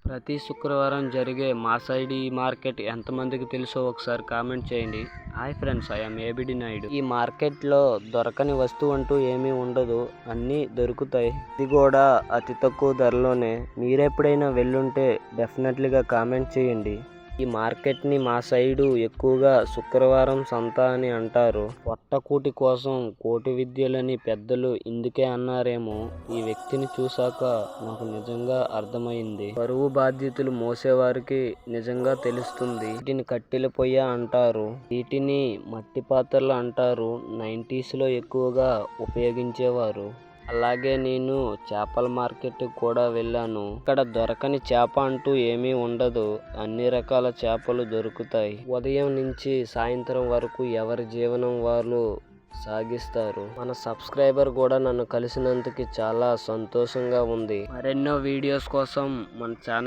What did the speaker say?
ప్రతి శుక్రవారం జరిగే మా సైడ్ ఈ మార్కెట్ ఎంతమందికి తెలుసో ఒకసారి కామెంట్ చేయండి. Hi friends, I'm ABD Naidu. ఈ మార్కెట్లో దొరకని వస్తువు అంటూ ఏమీ ఉండదు, అన్నీ దొరుకుతాయి. ఇది కూడా అతి తక్కువ ధరలోనే. మీరెప్పుడైనా వెళ్ళుంటే డెఫినెట్లీగా కామెంట్ చేయండి. ఈ మార్కెట్ని మా సైడు ఎక్కువగా శుక్రవారం సంత అని అంటారు. పొట్టకూటి కోసం కోటి విద్యలని పెద్దలు ఇందుకే అన్నారేమో. ఈ వ్యక్తిని చూశాక నాకు నిజంగా అర్థమైంది. బరువు బాధ్యతలు మోసేవారికి నిజంగా తెలుస్తుంది. వీటిని కట్టెల పొయ్య అంటారు, వీటిని మట్టి పాత్రలు అంటారు. 90s ఎక్కువగా ఉపయోగించేవారు. అలాగే నేను చేపల మార్కెట్ కూడా వెళ్ళాను. ఇక్కడ దొరకని చేప అంటూ ఏమీ ఉండదు, అన్ని రకాల చేపలు దొరుకుతాయి. ఉదయం నుంచి సాయంత్రం వరకు ఎవరి జీవనం వాళ్ళు సాగిస్తారు. మన సబ్స్క్రైబర్ కూడా నన్ను కలిసినందుకు చాలా సంతోషంగా ఉంది. మరెన్నో వీడియోస్ కోసం మన ఛానల్